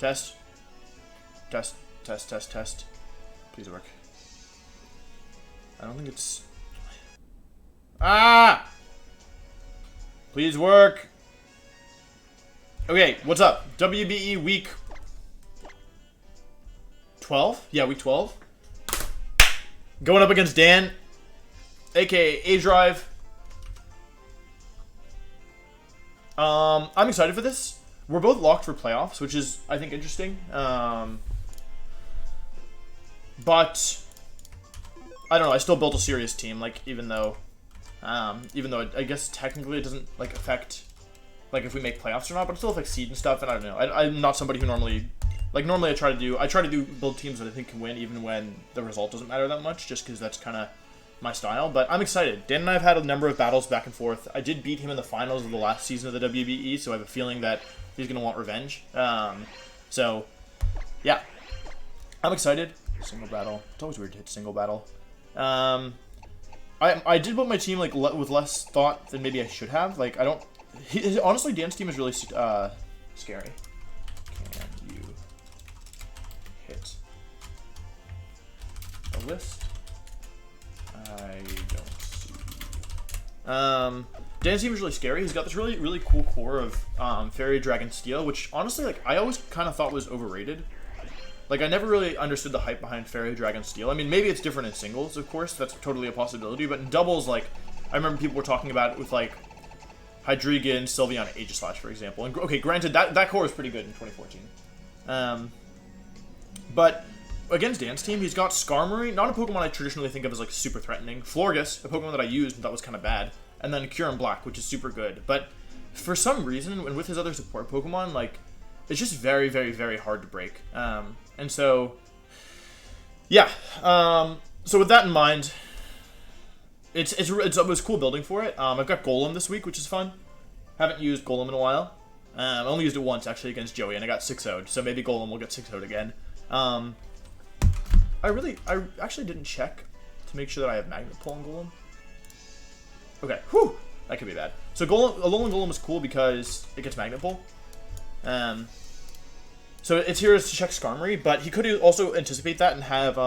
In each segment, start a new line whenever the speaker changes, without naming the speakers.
Test. Test. Test. Test. Test. Please work. I don't think it's... Ah! Please work. Okay, what's up? WBE week 12? Yeah, week 12. Going up against Dan, aka aDrive. I'm excited for this. We're both locked for playoffs, which is, I think, interesting. But I don't know. I still built a serious team. Like, even though I guess technically it doesn't like affect like if we make playoffs or not, but it still affects seed and stuff. And I don't know. I'm not somebody who normally I try to do build teams that I think can win, even when the result doesn't matter that much, just because that's kind of my style. But I'm excited. Dan and I have had a number of battles back and forth. I did beat him in the finals of the last season of the WBE, so I have a feeling that he's gonna want revenge. So yeah, I'm excited. Single battle. It's always weird to hit single battle. I did build my team like with less thought than maybe I should have. Like I don't. Honestly, Dan's team is really scary. Can you hit a list? I don't see. Dan's team is really scary. He's got this really cool core of Fairy Dragon Steel, which honestly, like I always kind of thought was overrated. Like, I never really understood the hype behind Fairy Dragon Steel. I mean, maybe it's different in singles, of course. That's totally a possibility. But in doubles, like, I remember people were talking about it with, like, Hydreigon, Sylveon, Aegislash, for example. And, okay, granted, that core was pretty good in 2014. But against Dan's team, he's got Skarmory, not a Pokemon I traditionally think of as, like, super threatening. Florges, a Pokemon that I used and thought was kind of bad. And then Kyurem Black, which is super good. But for some reason, and with his other support Pokemon, like, it's just very, very, very hard to break. And so, yeah. So with that in mind, it was cool building for it. I've got Golem this week, which is fun. Haven't used Golem in a while. I only used it once, actually, against Joey, and I got 6-0'd. So maybe Golem will get 6-0'd again. I actually didn't check to make sure that I have Magnet Pull on Golem. Okay, whew, that could be bad. So Alolan Golem is cool because it gets Magnet Pull. So it's here to check Skarmory, but he could also anticipate that and have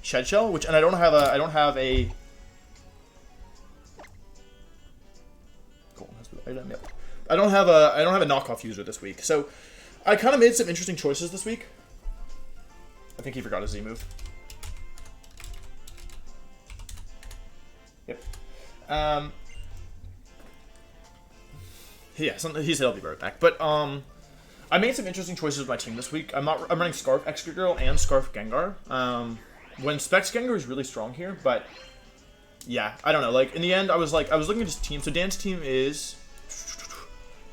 Shed Shell, and I don't have a knockoff user this week. So I kind of made some interesting choices this week. I think he forgot his Z move. Yep. Yeah, he said I'll be right back, but I made some interesting choices with my team this week. I'm running Scarf Excadrill and Scarf Gengar. When Specs Gengar is really strong here, but yeah, I don't know. Like in the end, I was looking at his team. So Dan's team is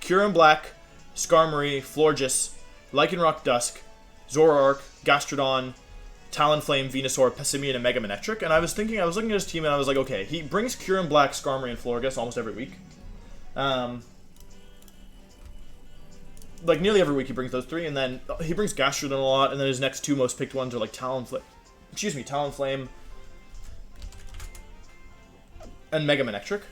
Kyurem Black, Skarmory, Florges, Lycanroc Dusk, Zoroark, Gastrodon, Talonflame, Venusaur, Passimian, and Mega Manectric. And I was looking at his team and I was like, okay, he brings Kyurem Black, Skarmory, and Florges almost every week. Like, nearly every week he brings those three, and then he brings Gastrodon a lot, and then his next two most picked ones are, like, Talonflame, and Mega Manectric.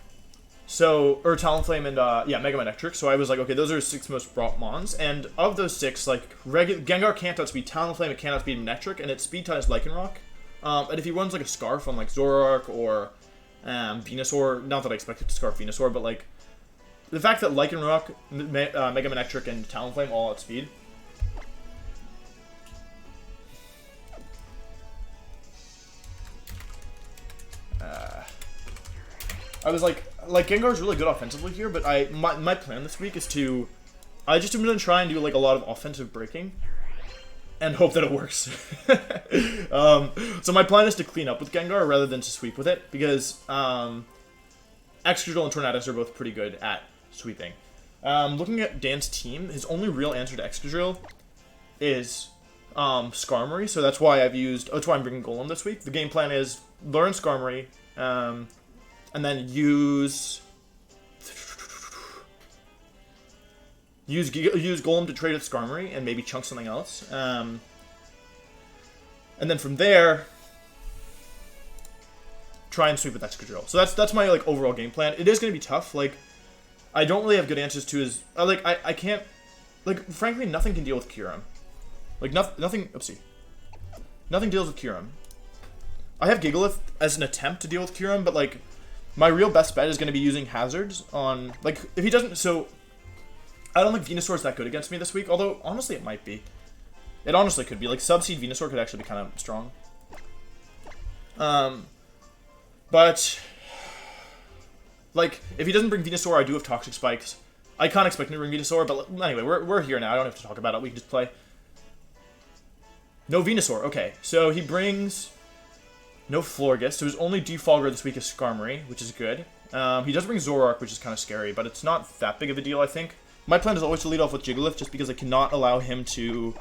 So, or Talonflame and, Mega Manectric. So I was like, okay, those are his 6 most brought mons, and of those 6, like, Gengar can't outspeed Talonflame, it can't outspeed Manectric, and its speed tie is Lycanroc. And if he runs, like, a Scarf on, like, Zoroark or Venusaur, not that I expect it to Scarf Venusaur, but, like, the fact that Lycanroc, Mega Manectric, and Talonflame all outspeed. I was like Gengar's really good offensively here, but my plan this week is to, I just am going to try and do like a lot of offensive breaking, and hope that it works. So my plan is to clean up with Gengar rather than to sweep with it, because Excadrill and Tornadus are both pretty good at sweeping. Looking at Dan's team, his only real answer to Excadrill is Skarmory, so that's why I'm bringing Golem this week. The game plan is learn Skarmory, and then use Golem to trade with Skarmory and maybe chunk something else. And then from there, try and sweep with Excadrill. So that's my like overall game plan. It is going to be tough. Like, I don't really have good answers to his... I can't Like, frankly, nothing can deal with Kyurem. Like, nothing... Oopsie. Nothing deals with Kyurem. I have Gigalith as an attempt to deal with Kyurem, but, like, my real best bet is going to be using hazards on... Like, if he doesn't... So, I don't think Venusaur's that good against me this week, although, honestly, it might be. It honestly could be. Like, Subseed Venusaur could actually be kind of strong. But... Like, if he doesn't bring Venusaur, I do have Toxic Spikes. I can't expect him to bring Venusaur, but anyway, we're here now. I don't have to talk about it. We can just play. No Venusaur. Okay, so he brings no Florges. So his only defogger this week is Skarmory, which is good. He does bring Zoroark, which is kind of scary, but it's not that big of a deal, I think. My plan is always to lead off with Jigglypuff, just because I cannot allow him to...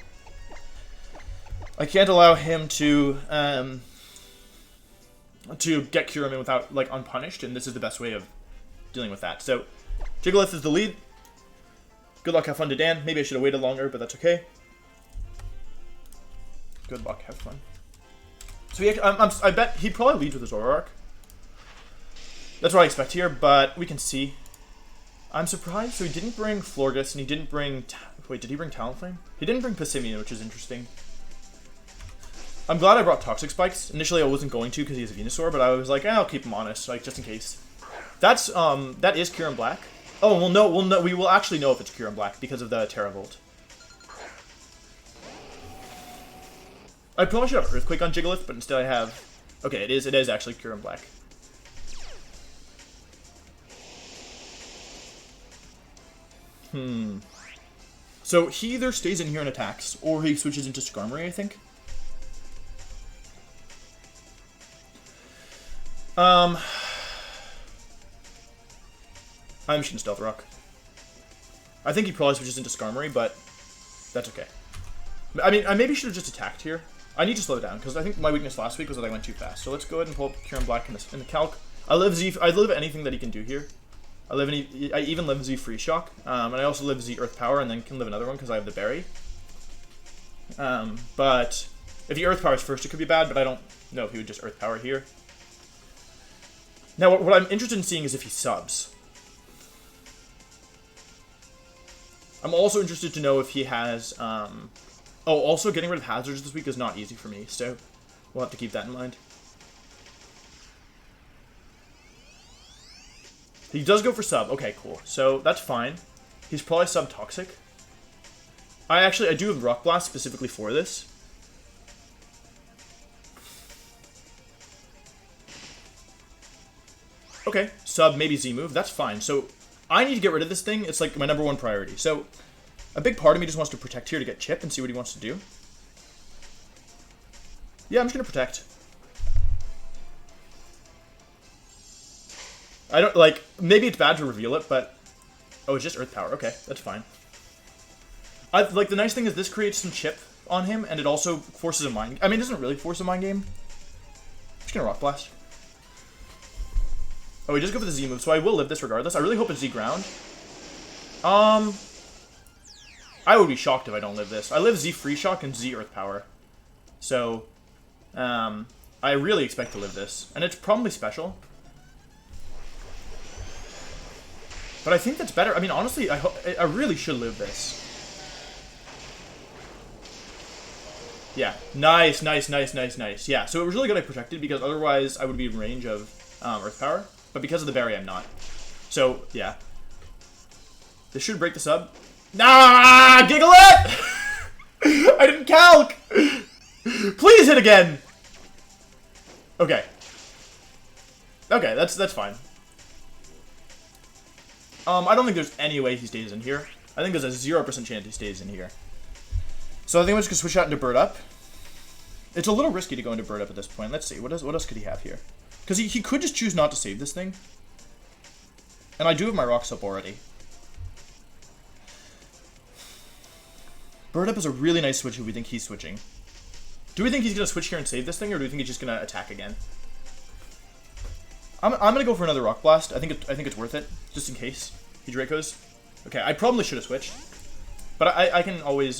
I can't allow him to get Kyurem in without, like, unpunished, and this is the best way of dealing with that. So, Jigglypuff is the lead. Good luck, have fun to Dan. Maybe I should have waited longer, but that's okay. Good luck, have fun. So I bet he probably leads with his Zoroark. That's what I expect here, but we can see. I'm surprised. So he didn't bring Florges, and he didn't bring... Wait, did he bring Talonflame? He didn't bring Passimian, which is interesting. I'm glad I brought Toxic Spikes. Initially, I wasn't going to because he has a Venusaur, but I was like, I'll keep him honest, like, just in case. That is Kyurem Black. Oh, we will actually know if it's Kyurem Black because of the Terravolt. I probably should have Earthquake on Jigglypuff, but instead I have... Okay, it is actually Kyurem Black. So he either stays in here and attacks, or he switches into Skarmory, I think. I'm just gonna Stealth Rock. I think he probably switches into Skarmory, but that's okay. I mean, I maybe should have just attacked here. I need to slow down, because I think my weakness last week was that I went too fast. So let's go ahead and pull up Kyurem Black in the calc. I live anything that he can do here. I even live Z Free Shock, and I also live Z Earth Power, and then can live another one because I have the berry. But if he Earth Powers first, it could be bad, but I don't know if he would just Earth Power here. Now, what I'm interested in seeing is if he subs. I'm also interested to know if he has... Oh, also getting rid of hazards this week is not easy for me, so we'll have to keep that in mind. He does go for sub. Okay, cool. So that's fine. He's probably sub-toxic. I do have Rock Blast specifically for this. Okay, sub, maybe Z-move. That's fine. So I need to get rid of this thing. It's like my #1 priority. So a big part of me just wants to protect here to get Chip and see what he wants to do. Yeah, I'm just going to protect. I don't, like, maybe it's bad to reveal it, but... Oh, it's just Earth Power. Okay, that's fine. Like, the nice thing is this creates some Chip on him, and it also forces a Mind... I mean, it doesn't really force a Mind Game. I'm just gonna Rock Blast. Oh, he does go for the Z move, so I will live this regardless. I really hope it's Z Ground. I would be shocked if I don't live this. I live Z Free Shock and Z Earth Power. So, I really expect to live this. And it's probably special. But I think that's better. I mean, honestly, I really should live this. Yeah. Nice, nice, nice, nice, nice. Yeah, so it was really good I protected, because otherwise I would be in range of Earth Power. But because of the berry, I'm not. So, yeah. This should break the sub. Nah! Gigalith! I didn't calc! Please hit again! Okay. Okay, that's fine. I don't think there's any way he stays in here. I think there's a 0% chance he stays in here. So I think I'm just going to switch out into Bird Up. It's a little risky to go into Bird Up at this point. Let's see. What else could he have here? Because he could just choose not to save this thing. And I do have my Rocks up already. Bird Up is a really nice switch if we think he's switching. Do we think he's going to switch here and save this thing, or do we think he's just going to attack again? I'm going to go for another Rock Blast. I think it's worth it, just in case he Dracos. Okay, I probably should have switched. But I can always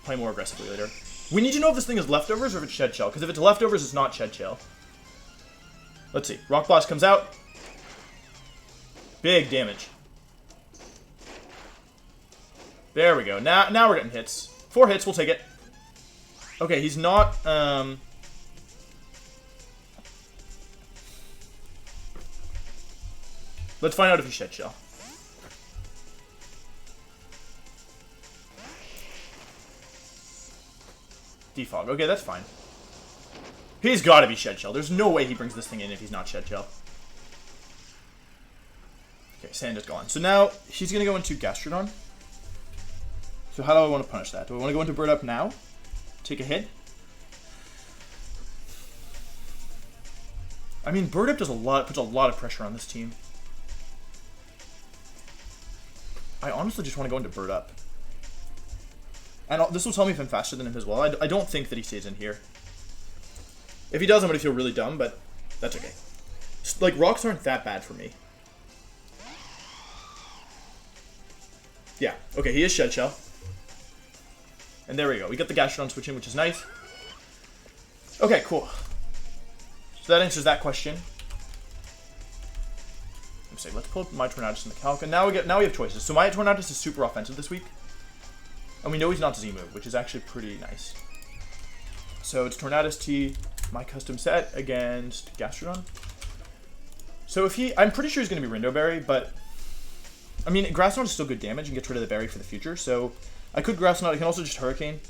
play more aggressively later. We need to know if this thing is leftovers or if it's Shed Shell, because if it's leftovers, it's not Shed Shell. Let's see. Rock Blast comes out. Big damage. There we go. Now we're getting hits. 4 hits, we'll take it. Okay, he's not, let's find out if he's Shed Shell. Defog. Okay, that's fine. He's got to be Shed Shell. There's no way he brings this thing in if he's not Shed Shell. Okay, Sand is gone. So now he's going to go into Gastrodon. So how do I want to punish that? Do I want to go into Bird Up now? Take a hit? I mean, Bird Up does puts a lot of pressure on this team. I honestly just want to go into Bird Up. And this will tell me if I'm faster than him as well. I don't think that he stays in here. If he does, I'm going to feel really dumb, but that's okay. Like, rocks aren't that bad for me. Yeah, okay, he is Shed Shell. And there we go. We got the Gastrodon switch in, which is nice. Okay, cool. So that answers that question. Let's pull up my Tornadus in the calc. And now we have choices. So my Tornadus is super offensive this week. And we know he's not Z move, which is actually pretty nice. So it's Tornadus T, my custom set against Gastrodon. So if I'm pretty sure he's going to be Rindo Berry, but I mean, Grass Knot is still good damage and gets rid of the berry for the future. So I could Grass Knot. I can also just Hurricane.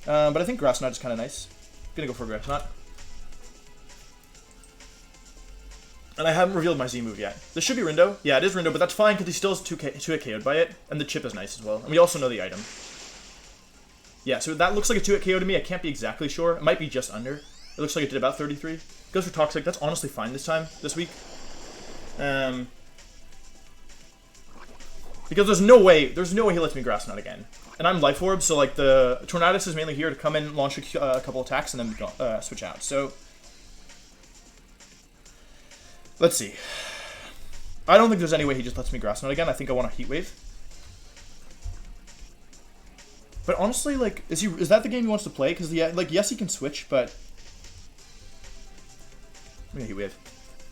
But I think Grass Knot is kind of nice. Gonna go for Grass Knot. And I haven't revealed my Z move yet. This should be Rindo. Yeah, it is Rindo, but that's fine because he still is 2-hit KO'd by it. And the chip is nice as well. And we also know the item. Yeah, so that looks like a 2-hit KO to me. I can't be exactly sure. It might be just under. It looks like it did about 33. Goes for Toxic. That's honestly fine this week. Because there's no way he lets me Grass Knot again. And I'm Life Orb, so like the Tornadus is mainly here to come in, launch a couple attacks, and then go, switch out. So let's see. I don't think there's any way he just lets me Grass Knot again. I think I want a Heat Wave. But honestly, like, is that the game he wants to play? Because yes, he can switch, but I'm gonna Heat Wave.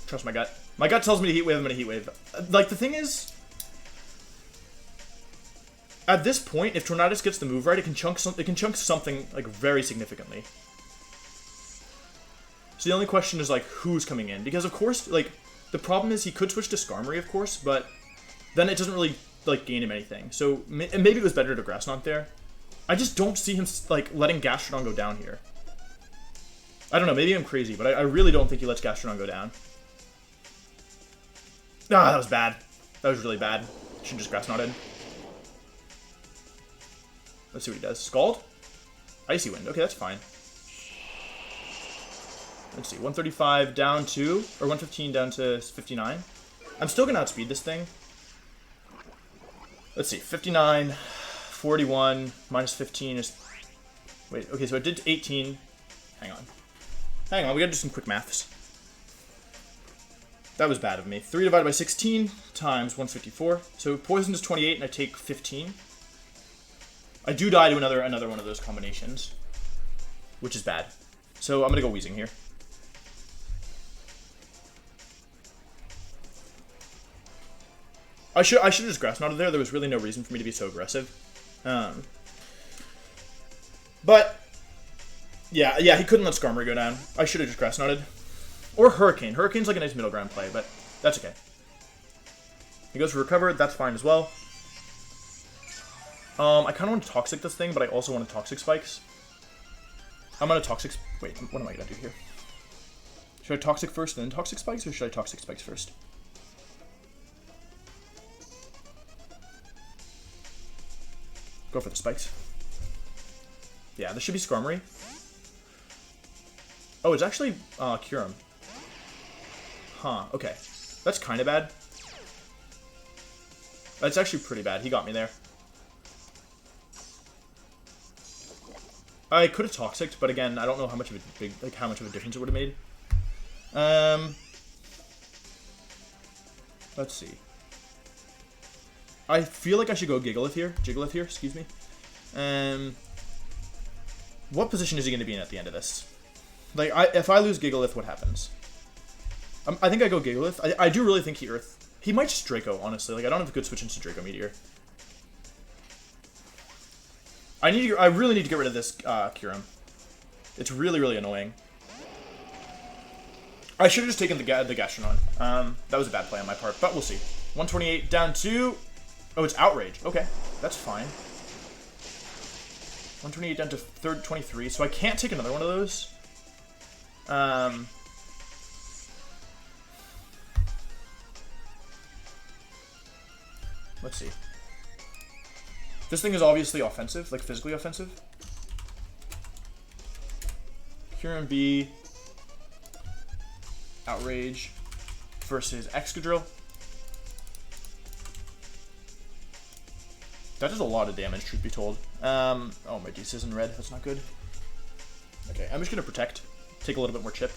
Trust my gut. My gut tells me to Heat Wave. I'm gonna Heat Wave. Like, the thing is, at this point, if Tornadus gets the move right, it can chunk something like very significantly. So the only question is like who's coming in, because of course, like, the problem is he could switch to Skarmory, of course, but then it doesn't really like gain him anything. So maybe it was better to Grass Knot there. I just don't see him like letting Gastrodon go down here. I don't know, maybe I'm crazy, but I really don't think he lets Gastrodon go down. Ah, that was bad. That was really bad. Should just Grass Knotted. Let's see what he does. Scald? Icy Wind. Okay, that's fine. Let's see. 135 down to, or 115 down to 59. I'm still going to outspeed this thing. Let's see. 59, 41, minus 15 is... Wait, okay, so it did 18. Hang on. We got to do some quick maths. That was bad of me. 3 divided by 16 times 154. So poison is 28 and I take 15. I do die to another one of those combinations, which is bad. So I'm gonna go Weezing here. I should have just Grass Knotted there. There was really no reason for me to be so aggressive. But yeah, he couldn't let Skarmory go down. I should have just Grass Knotted. Or Hurricane. Hurricane's like a nice middle ground play, but that's okay. He goes for Recover. That's fine as well. I kind of want to Toxic this thing, but I also want to Toxic Spikes. I'm going to Toxic... Wait, what am I going to do here? Should I Toxic first and then Toxic Spikes, or should I Toxic Spikes first? Go for the Spikes. Yeah, this should be Skarmory. Oh, it's actually Kyurem. Huh, okay. That's kind of bad. That's actually pretty bad. He got me there. I could have Toxic'd, but again, I don't know how much of a difference it would have made. Let's see. I feel like I should go Jigglypuff here, excuse me. What position is he going to be in at the end of this? Like, if I lose Jigglypuff, what happens? I think I go Jigglypuff. I do really think he Earth. He might just Draco, honestly. Like, I don't have a good switch into Draco Meteor. I really need to get rid of this Kyurem. It's really, really annoying. I should have just taken the Gastrodon. That was a bad play on my part, but we'll see. 128 down to... Oh, it's Outrage. Okay, that's fine. 128 down to 23, so I can't take another one of those. Let's see. This thing is obviously offensive, like physically offensive. Kyurem B, Outrage versus Excadrill. That does a lot of damage, truth be told. Oh, my DC is in red. That's not good. Okay, I'm just going to Protect. Take a little bit more chip.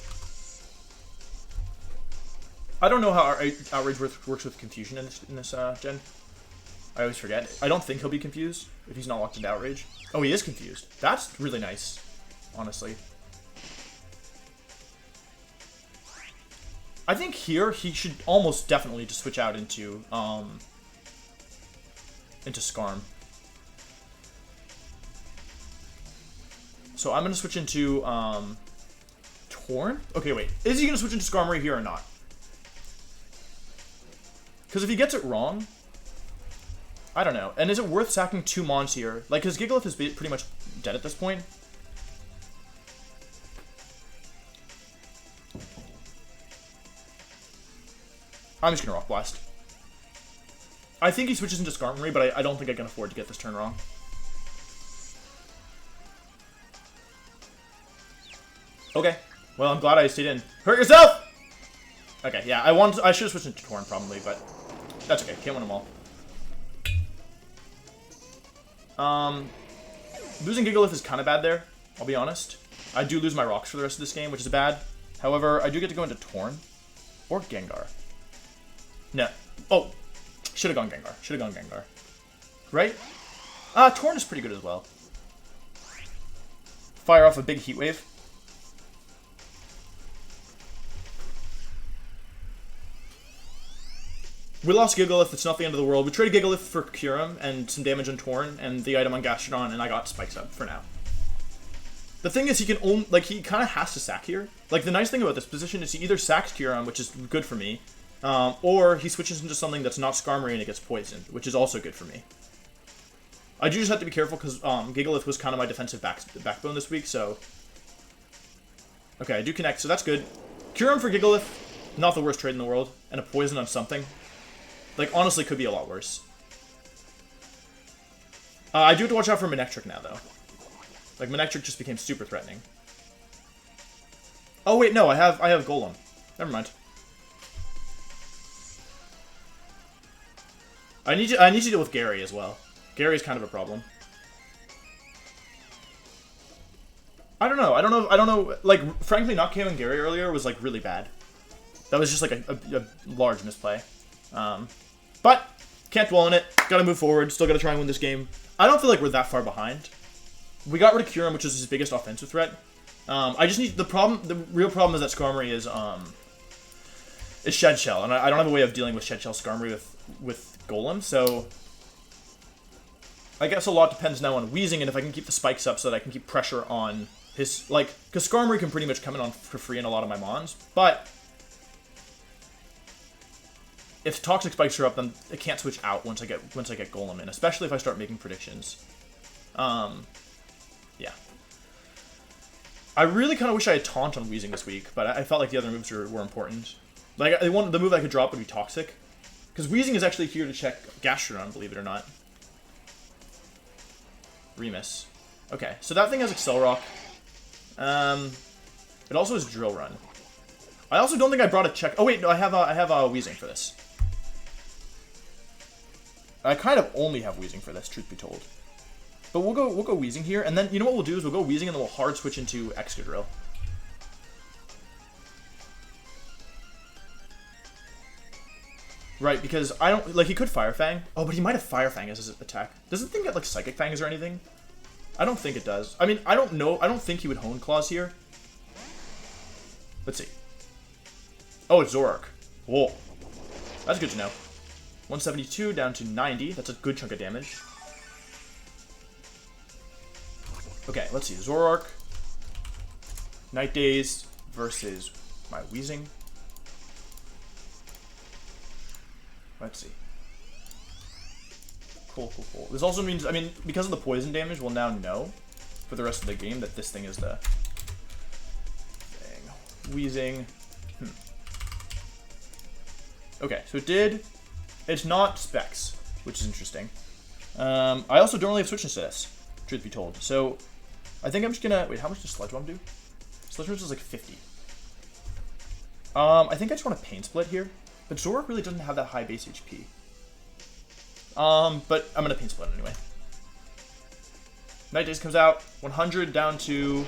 I don't know how Outrage works with Confusion in this gen. I always forget. I don't think he'll be confused if he's not locked into Outrage. Oh, he is confused. That's really nice, honestly. I think here he should almost definitely just switch out into Skarm. So I'm gonna switch into Torn. Okay, wait. Is he gonna switch into Skarmory here or not? Because if he gets it wrong, I don't know. And is it worth sacking 2 Mons here? Like, his Gigalith is pretty much dead at this point. I'm just gonna Rock Blast. I think he switches into Skarmory, but I don't think I can afford to get this turn wrong. Okay. Well, I'm glad I stayed in. Hurt yourself! Okay, yeah, I should have switched into Torn probably, but that's okay. Can't win them all. Losing Gigalith is kind of bad there, I'll be honest. I do lose my rocks for the rest of this game, which is bad. However, I do get to go into Torn. Or Gengar. No. Oh! Should have gone Gengar. Should have gone Gengar. Right? Torn is pretty good as well. Fire off a big Heat Wave. We lost Gigalith, it's not the end of the world. We traded Gigalith for Kyurem and some damage on Torn and the item on Gastrodon, and I got Spikes up for now. The thing is, he can only, like, he kind of has to sack here. Like, the nice thing about this position is he either sacks Kyurem, which is good for me, or he switches into something that's not Skarmory and it gets poisoned, which is also good for me. I do just have to be careful because Gigalith was kind of my defensive backbone this week, so... Okay, I do connect, so that's good. Kyurem for Gigalith, not the worst trade in the world, and a poison on something. Like, honestly, could be a lot worse. I do have to watch out for Manectric now, though. Like, Manectric just became super threatening. Oh, wait, no, I have Golem. Never mind. I need to deal with Gary as well. Gary's kind of a problem. I don't know. Like, frankly, not KOing Gary earlier was, like, really bad. That was just, like, a large misplay. But, can't dwell on it. Gotta move forward. Still gotta try and win this game. I don't feel like we're that far behind. We got rid of Kyurem, which is his biggest offensive threat. I just need... The real problem is that Skarmory is Shed Shell, and I don't have a way of dealing with Shed Shell Skarmory with Golem, so... I guess a lot depends now on Weezing, and if I can keep the spikes up so that I can keep pressure on his... Like, because Skarmory can pretty much come in on for free in a lot of my Mons, but... If Toxic Spikes are up, then it can't switch out once I get Golem in, especially if I start making predictions. Yeah. I really kind of wish I had Taunt on Weezing this week, but I felt like the other moves were important. Like, the move I could drop would be Toxic. Because Weezing is actually here to check Gastrodon, believe it or not. Remus. Okay, so that thing has Accel Rock. It also has Drill Run. I also don't think I brought a check. Oh wait, no, I have Weezing for this. I kind of only have Weezing for this, truth be told. But we'll go Weezing here, and then you know what we'll do is we'll go Weezing and then we'll hard switch into Excadrill. Right, because I don't like he could Fire Fang. Oh, but he might have Fire Fang as his attack. Does the thing get like Psychic Fangs or anything? I don't think it does. I mean, I don't know. I don't think he would Hone Claws here. Let's see. Oh, it's Zoroark. Whoa. That's good to know. 172 down to 90. That's a good chunk of damage. Okay, let's see. Zoroark. Night Days versus my Weezing. Let's see. Cool. This also means, I mean, because of the poison damage, we'll now know for the rest of the game that this thing is the thing. Weezing. Okay, so it's not Specs, which is interesting. I also don't really have switching status, truth be told. So I think I'm just gonna, wait, how much does Sludge Bomb do? Sludge Bomb is like 50. I think I just want to Pain Split here, but Zoroark really doesn't have that high base HP. But I'm gonna Pain Split anyway. Night Days comes out, 100 down to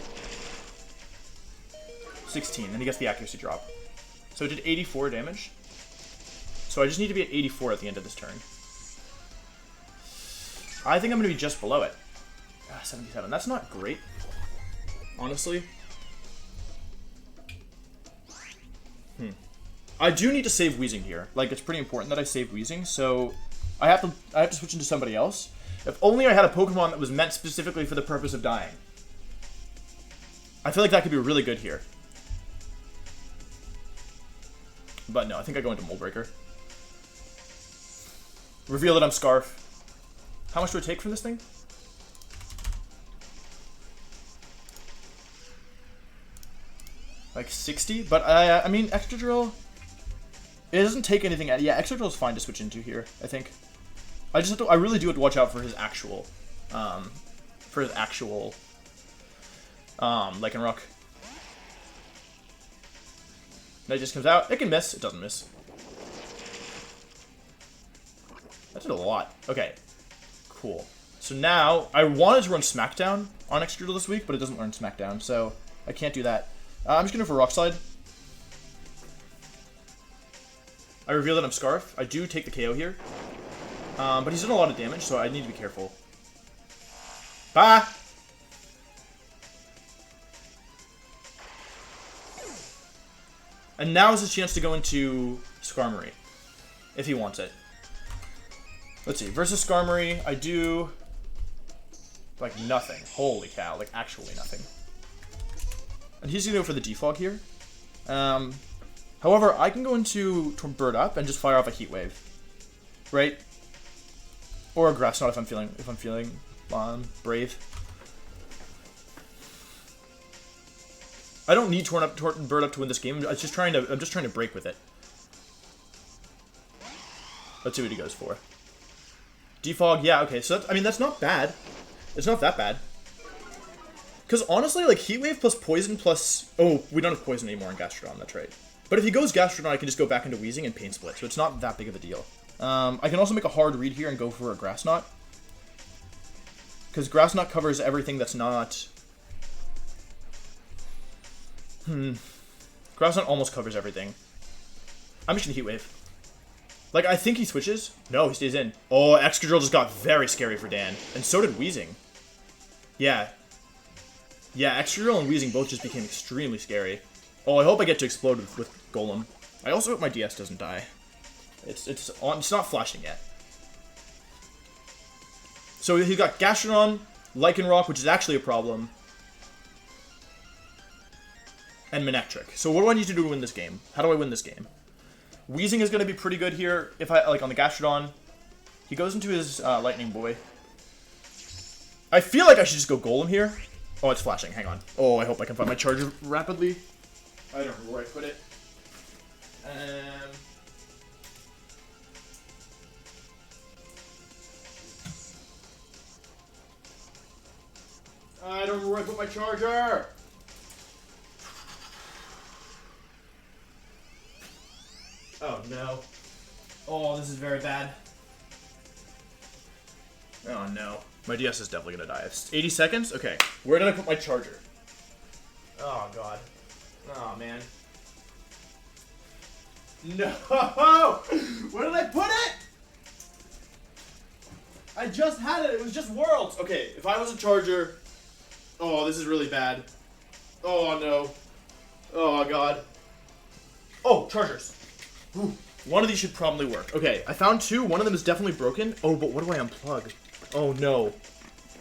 16, and he gets the accuracy drop. So it did 84 damage. So I just need to be at 84 at the end of this turn. I think I'm gonna be just below it. 77, that's not great, honestly. I do need to save Weezing here. Like, it's pretty important that I save Weezing, so I have to switch into somebody else. If only I had a Pokemon that was meant specifically for the purpose of dying. I feel like that could be really good here. But no, I think I go into Mold Breaker. Reveal that I'm Scarf. How much do I take from this thing? Like 60? But I mean, Extra Drill, it doesn't take anything out. Yeah, Extra Drill is fine to switch into here, I think. I just have to, I really do have to watch out for his actual, Lycanroc. Night just comes out. It can miss. It doesn't miss. That did a lot. Okay. Cool. So now, I wanted to run Smackdown on Extra Drill this week, but it doesn't learn Smackdown, so I can't do that. I'm just going to go for Rock Slide. I reveal that I'm Scarf. I do take the KO here. But he's done a lot of damage, so I need to be careful. Bah! And now is his chance to go into Skarmory, if he wants it. Let's see, versus Skarmory, I do, like, nothing. Holy cow, like, actually nothing. And he's gonna go for the Defog here. However, I can go into Bird Up and just fire off a Heat Wave, right? Or a Grass Knot if I'm feeling brave. I don't need Bird Up to win this game. I'm just trying to break with it. Let's see what he goes for. Defog, yeah, okay. So that's, I mean, that's not bad. It's not that bad. Because honestly, like, Heat Wave plus Poison plus... Oh, we don't have Poison anymore in Gastrodon, that's right. But if he goes Gastrodon, I can just go back into Weezing and Pain Split, so it's not that big of a deal. I can also make a hard read here and go for a Grass Knot. Because Grass Knot covers everything that's not... Grass Knot almost covers everything. I'm just gonna Heat Wave. Like, I think he switches. No, he stays in. Oh, Excadrill just got very scary for Dan. And so did Weezing. Yeah. Yeah, Excadrill and Weezing both just became extremely scary. Oh, I hope I get to explode with Golem. I also hope my DS doesn't die. It's not flashing yet. So he's got Gastrodon, Lycanroc, which is actually a problem, and Manectric. So what do I need to do to win this game? How do I win this game? Weezing is going to be pretty good here. If I, like, on the Gastrodon, he goes into his Lightning Boy. I feel like I should just go Golem here. Oh, it's flashing. Hang on. Oh, I hope I can find my charger rapidly. I don't know where I put it. I don't know where I put my charger. Oh, no. Oh, this is very bad. Oh, no. My DS is definitely going to die. It's 80 seconds? Okay. Where did I put my charger? Oh, God. Oh, man. No! Where did I put it? I just had it. It was just Worlds. Okay, if I was a charger... Oh, this is really bad. Oh, no. Oh, God. Oh, chargers. Ooh, one of these should probably work. Okay, I found two. One of them is definitely broken. Oh, but what do I unplug? Oh, no.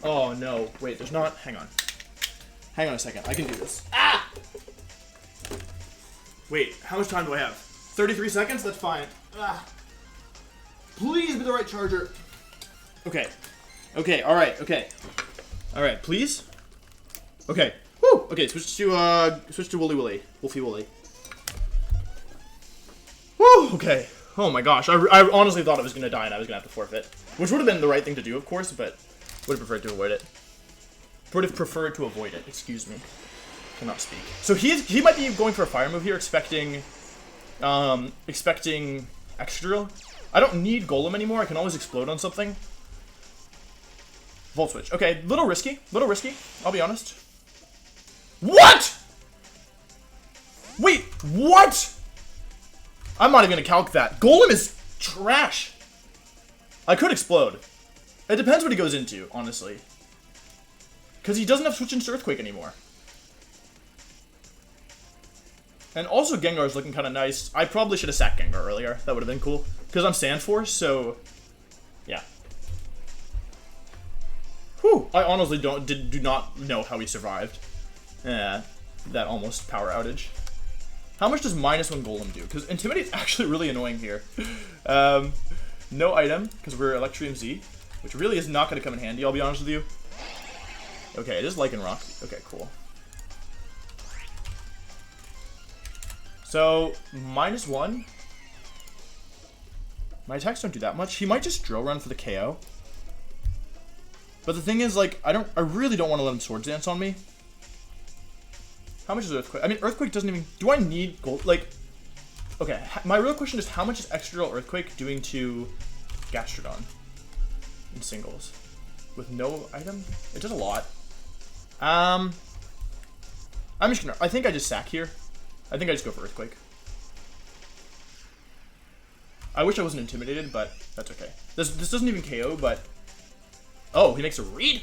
Oh, no. Wait, there's not... Hang on. Hang on a second. I can do this. Ah! Wait, how much time do I have? 33 seconds? That's fine. Ah. Please be the right charger. Okay. Okay, alright, okay. Alright, please? Okay. Woo! Okay, switch to Wolfey Wooly. Woo! Okay. Oh my gosh. I honestly thought I was gonna die and I was gonna have to forfeit. Which would have been the right thing to do, of course, but would have preferred to avoid it. Would have preferred to avoid it, excuse me. Cannot speak. So he might be going for a fire move here, expecting extra drill. I don't need Golem anymore, I can always explode on something. Volt switch. Okay, little risky, I'll be honest. What?! Wait, what?! I'm not even gonna calc that. Golem is trash. I could explode. It depends what he goes into, honestly. Because he doesn't have switch into Earthquake anymore. And also Gengar's looking kind of nice. I probably should have sacked Gengar earlier. That would have been cool. Because I'm Sand Force, so... yeah. Whew. I honestly do not know how he survived. That almost power outage. How much does -1 Golem do? Because Intimidate's actually really annoying here. No item, because we're Electrium Z, which really is not going to come in handy, I'll be honest with you. Okay, it is Lycanroc. Okay, cool. So, -1. My attacks don't do that much. He might just drill run for the KO. But the thing is, like, I really don't want to let him Swords Dance on me. How much is Earthquake? I mean, Earthquake doesn't even... do I need gold? Like, okay, my real question is how much is extra drill Earthquake doing to Gastrodon in singles? With no item? It does a lot. I'm just gonna... I think I just sack here. I think I just go for Earthquake. I wish I wasn't intimidated, but that's okay. This doesn't even KO, but... oh, he makes a read?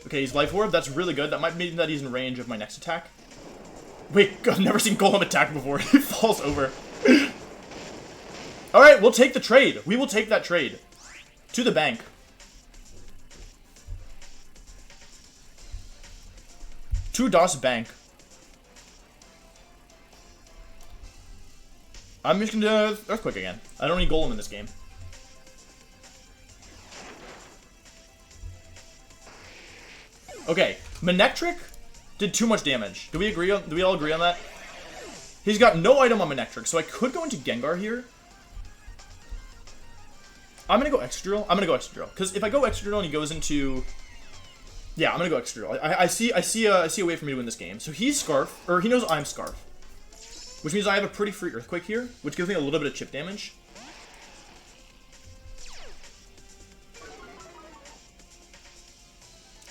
Okay, he's Life Orb. That's really good. That might mean that he's in range of my next attack. Wait, I've never seen Golem attack before. He falls over. Alright, we'll take the trade. We will take that trade. To the bank. To Das Bank. I'm just gonna Earthquake again. I don't need Golem in this game. Okay, Manectric did too much damage. Do we all agree on that? He's got no item on Manectric, so I could go into Gengar here. I'm gonna go Extra Drill. I'm gonna go Extra Drill. Because if I go Extra Drill and he goes into... yeah, I'm gonna go Extra Drill. I see a way for me to win this game. So he's Scarf, or he knows I'm Scarf. Which means I have a pretty free Earthquake here, which gives me a little bit of chip damage.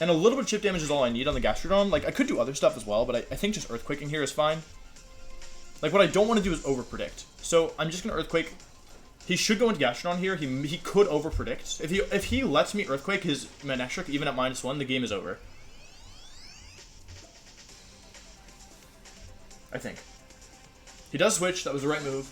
And a little bit of chip damage is all I need on the Gastrodon. Like, I could do other stuff as well, but I think just Earthquaking here is fine. Like, what I don't want to do is overpredict. So, I'm just going to Earthquake. He should go into Gastrodon here. He could overpredict. If he lets me Earthquake his Manectric even at -1, the game is over. I think. He does switch. That was the right move.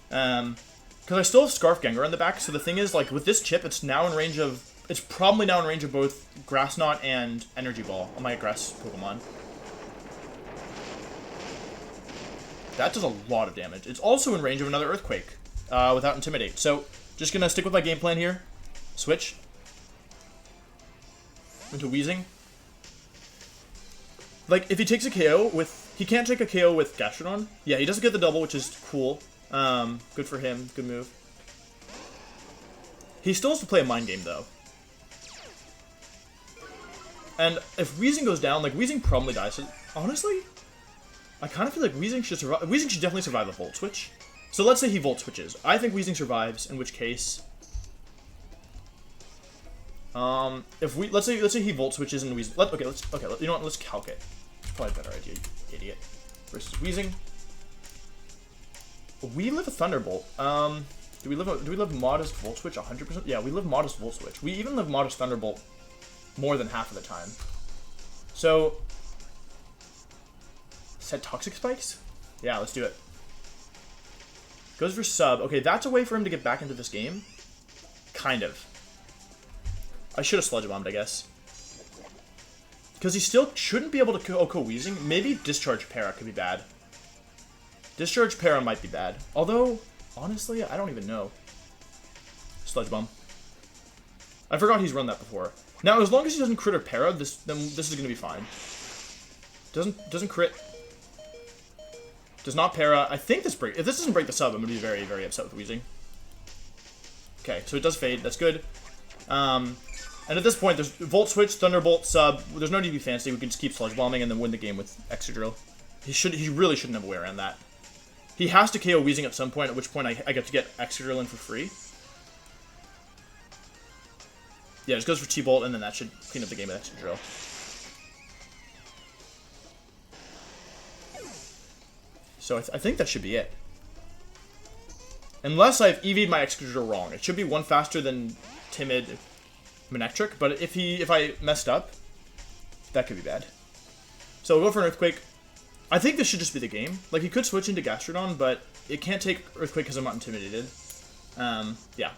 Because I still have Scarf Gengar in the back, so the thing is, like, with this chip, it's now in range of... it's probably now in range of both Grass Knot and Energy Ball on my Grass Pokemon. That does a lot of damage. It's also in range of another Earthquake without Intimidate. So, just going to stick with my game plan here. Switch. Into Weezing. Like, if he takes a KO with... he can't take a KO with Gastrodon. Yeah, he doesn't get the double, which is cool. Good for him. Good move. He still has to play a Mind Game, though. And if Weezing goes down, like, Weezing probably dies. So, honestly, I kind of feel like Weezing should survive. Weezing should definitely survive a Volt Switch. So let's say he Volt Switches. I think Weezing survives, in which case... let's say he Volt Switches and Weezing... okay, you know what, let's calc it. It's probably a better idea, you idiot. Versus Weezing. We live a Thunderbolt. Do we live Modest Volt Switch 100%? Yeah, we live Modest Volt Switch. We even live Modest Thunderbolt more than half of the time. So, set Toxic Spikes? Yeah, let's do it. Goes for sub. Okay, that's a way for him to get back into this game. Kind of. I should have Sludge Bombed, I guess. Because he still shouldn't be able to OHKO Weezing. Maybe Discharge Para could be bad. Discharge Para might be bad. Although, honestly, I don't even know. Sludge Bomb. I forgot he's run that before. Now, as long as he doesn't crit or Para, then this is going to be fine. Doesn't crit. Does not Para. I think this break. If this doesn't break the sub, I'm going to be very, very upset with Weezing. Okay, so it does fade. That's good. And at this point, there's Volt Switch, Thunderbolt, sub. There's no need to be fancy. We can just keep Sludge Bombing and then win the game with Extra Drill. He really shouldn't have a way around that. He has to KO Weezing at some point, at which point I get to get Extra Drill in for free. Yeah, just goes for T-Bolt, and then that should clean up the game with Extra Drill. So I think that should be it. Unless I've EV'd my Extra Drill wrong. It should be one faster than Timid Manectric, but if I messed up, that could be bad. So we'll go for an Earthquake. I think this should just be the game. Like, he could switch into Gastrodon, but it can't take Earthquake because I'm not intimidated. Yeah.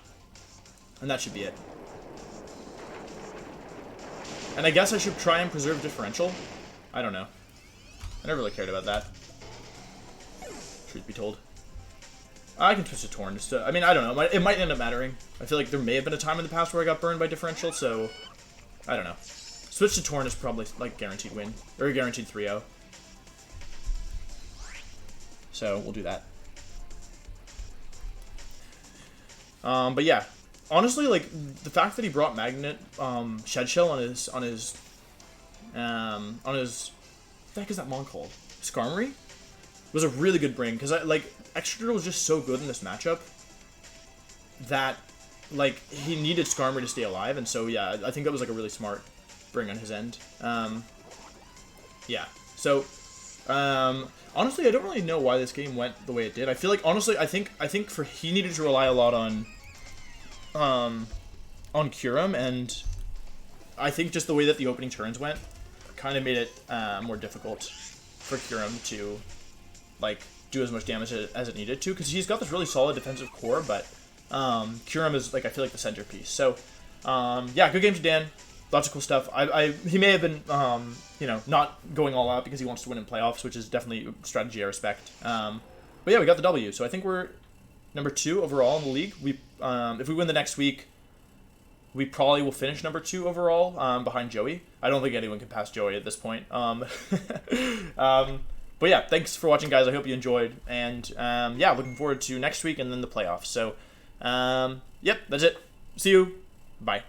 And that should be it. And I guess I should try and preserve Differential. I don't know. I never really cared about that. Truth be told. I can twist a Torn just to, I mean, I don't know. It might end up mattering. I feel like there may have been a time in the past where I got burned by Differential, so I don't know. Switch to Torn is probably like guaranteed win. Or a guaranteed 3-0. So we'll do that. But yeah. Honestly, like, the fact that he brought Magnet Shed Shell on his what the heck is that mon called? Skarmory? Was a really good bring, because Extra Drill was just so good in this matchup that, like, he needed Skarmory to stay alive, and so, yeah, I think that was, like, a really smart bring on his end. Yeah, so, honestly, I don't really know why this game went the way it did. I feel like, honestly, I think he needed to rely a lot on Kyurem, and I think just the way that the opening turns went kind of made it more difficult for Kyurem to, like, do as much damage as it needed to, because he's got this really solid defensive core, but Kyurem is, like, I feel like the centerpiece. So, yeah, good game to Dan. Lots of cool stuff. He may have been, you know, not going all out because he wants to win in playoffs, which is definitely a strategy I respect. But yeah, we got the W, so I think we're number 2 overall in the league. If we win the next week, we probably will finish number 2 overall behind Joey. I don't think anyone can pass Joey at this point. But yeah, thanks for watching, guys. I hope you enjoyed. And yeah, looking forward to next week and then the playoffs. So, yep, that's it. See you. Bye.